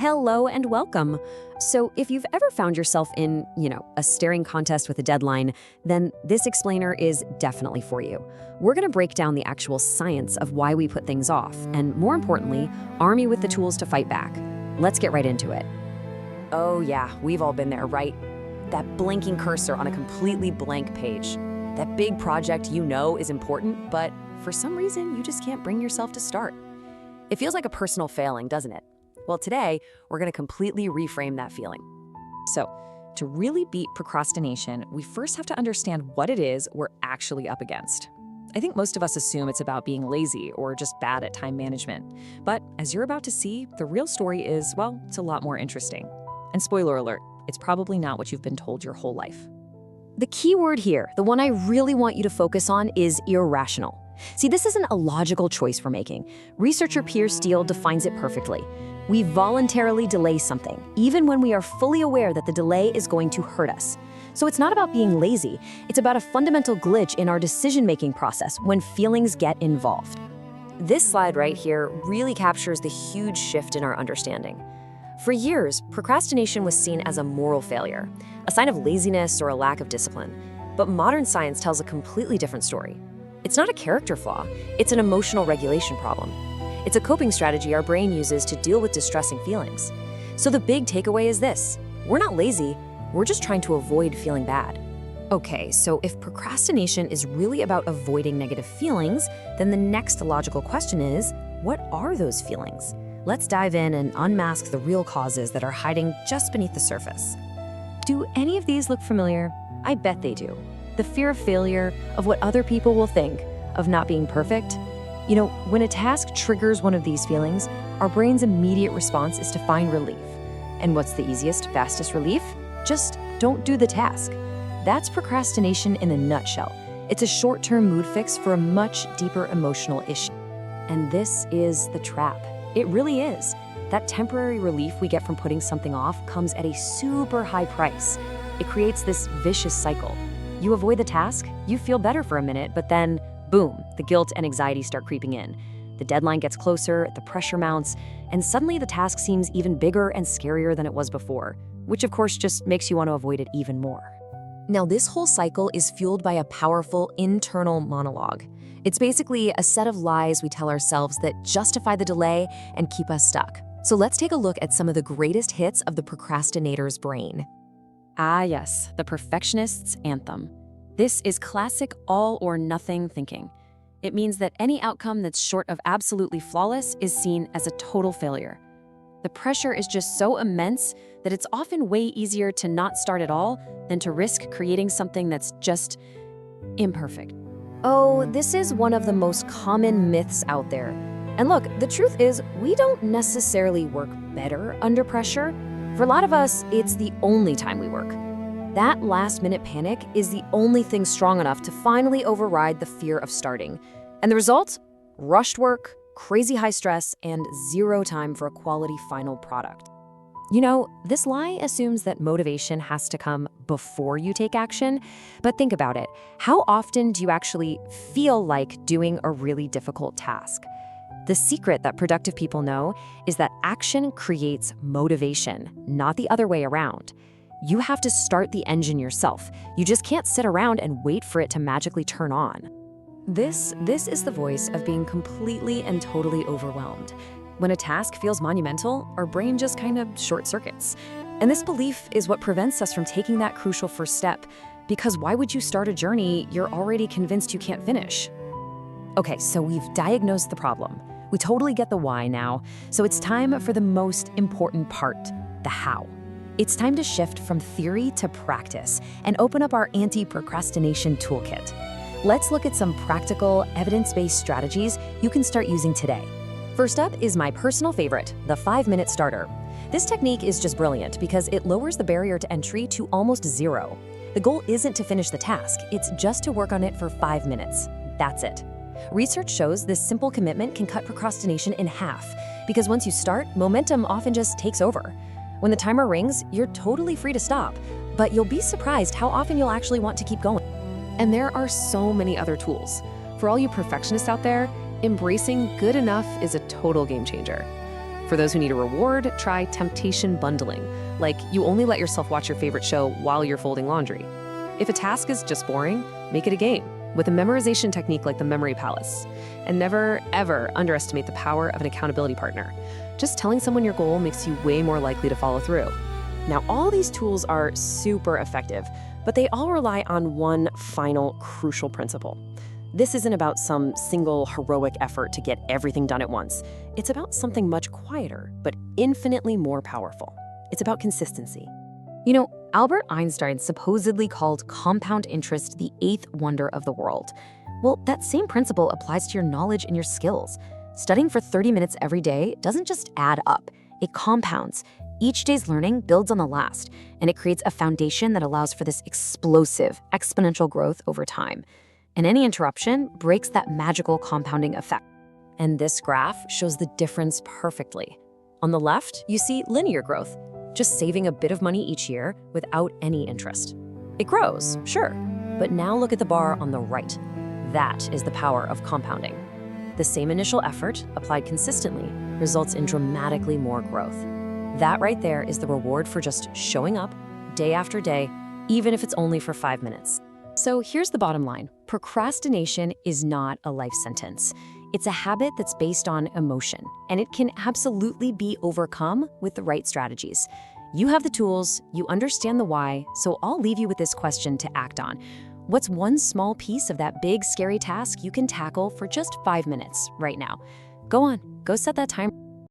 Hello and welcome. So, if you've ever found yourself in, a staring contest with a deadline, then this explainer is definitely for you. We're going to break down the actual science of why we put things off, and more importantly, arm you with the tools to fight back. Let's get right into it. Oh yeah, we've all been there, right? That blinking cursor on a completely blank page. That big project you know is important, but for some reason you just can't bring yourself to start. It feels like a personal failing, doesn't it? Well, today, we're going to completely reframe that feeling. So, to really beat procrastination, we first have to understand what it is we're actually up against. I think most of us assume it's about being lazy or just bad at time management. But as you're about to see, the real story is, well, it's a lot more interesting. And spoiler alert, it's probably not what you've been told your whole life. The key word here, the one I really want you to focus on, is irrational. See, this isn't a logical choice we're making. Researcher Piers Steele defines it perfectly. We voluntarily delay something, even when we are fully aware that the delay is going to hurt us. So it's not about being lazy, it's about a fundamental glitch in our decision-making process when feelings get involved. This slide right here really captures the huge shift in our understanding. For years, procrastination was seen as a moral failure, a sign of laziness or a lack of discipline. But modern science tells a completely different story. It's not a character flaw, it's an emotional regulation problem. It's a coping strategy our brain uses to deal with distressing feelings. So the big takeaway is this: we're not lazy, we're just trying to avoid feeling bad. Okay, so if procrastination is really about avoiding negative feelings, then the next logical question is, what are those feelings? Let's dive in and unmask the real causes that are hiding just beneath the surface. Do any of these look familiar? I bet they do. The fear of failure, of what other people will think, of not being perfect. When a task triggers one of these feelings, our brain's immediate response is to find relief. And what's the easiest, fastest relief? Just don't do the task. That's procrastination in a nutshell. It's a short-term mood fix for a much deeper emotional issue. And this is the trap. It really is. That temporary relief we get from putting something off comes at a super high price. It creates this vicious cycle. You avoid the task, you feel better for a minute, but then, boom, the guilt and anxiety start creeping in. The deadline gets closer, the pressure mounts, and suddenly the task seems even bigger and scarier than it was before, which of course just makes you want to avoid it even more. Now, this whole cycle is fueled by a powerful internal monologue. It's basically a set of lies we tell ourselves that justify the delay and keep us stuck. So let's take a look at some of the greatest hits of the procrastinator's brain. Ah yes, the perfectionist's anthem. This is classic all-or-nothing thinking. It means that any outcome that's short of absolutely flawless is seen as a total failure. The pressure is just so immense that it's often way easier to not start at all than to risk creating something that's just imperfect. Oh, this is one of the most common myths out there. And look, the truth is, we don't necessarily work better under pressure. For a lot of us, it's the only time we work. That last-minute panic is the only thing strong enough to finally override the fear of starting. And the result? Rushed work, crazy high stress, and zero time for a quality final product. This lie assumes that motivation has to come before you take action, but think about it. How often do you actually feel like doing a really difficult task? The secret that productive people know is that action creates motivation, not the other way around. You have to start the engine yourself. You just can't sit around and wait for it to magically turn on. This is the voice of being completely and totally overwhelmed. When a task feels monumental, our brain just kind of short circuits. And this belief is what prevents us from taking that crucial first step. Because why would you start a journey you're already convinced you can't finish? Okay, so we've diagnosed the problem. We totally get the why now. So it's time for the most important part, the how. It's time to shift from theory to practice and open up our anti-procrastination toolkit. Let's look at some practical, evidence-based strategies you can start using today. First up is my personal favorite, the 5-minute starter. This technique is just brilliant because it lowers the barrier to entry to almost zero. The goal isn't to finish the task, it's just to work on it for 5 minutes. That's it. Research shows this simple commitment can cut procrastination in half, because once you start, momentum often just takes over. When the timer rings, you're totally free to stop, but you'll be surprised how often you'll actually want to keep going. And there are so many other tools. For all you perfectionists out there, embracing good enough is a total game changer. For those who need a reward, try temptation bundling, like you only let yourself watch your favorite show while you're folding laundry. If a task is just boring, make it a game with a memorization technique like the Memory Palace. And never, ever underestimate the power of an accountability partner. Just telling someone your goal makes you way more likely to follow through. Now, all these tools are super effective, but they all rely on one final crucial principle. This isn't about some single heroic effort to get everything done at once. It's about something much quieter, but infinitely more powerful. It's about consistency. You know, Albert Einstein supposedly called compound interest the eighth wonder of the world. Well, that same principle applies to your knowledge and your skills. Studying for 30 minutes every day doesn't just add up, it compounds. Each day's learning builds on the last, and it creates a foundation that allows for this explosive, exponential growth over time. And any interruption breaks that magical compounding effect. And this graph shows the difference perfectly. On the left, you see linear growth, just saving a bit of money each year without any interest. It grows, sure, but now look at the bar on the right. That is the power of compounding. The same initial effort, applied consistently, results in dramatically more growth. That right there is the reward for just showing up day after day, even if it's only for 5 minutes. So here's the bottom line. Procrastination is not a life sentence. It's a habit that's based on emotion, and it can absolutely be overcome with the right strategies. You have the tools, you understand the why, so I'll leave you with this question to act on. What's one small piece of that big, scary task you can tackle for just 5 minutes right now? Go on, go set that timer.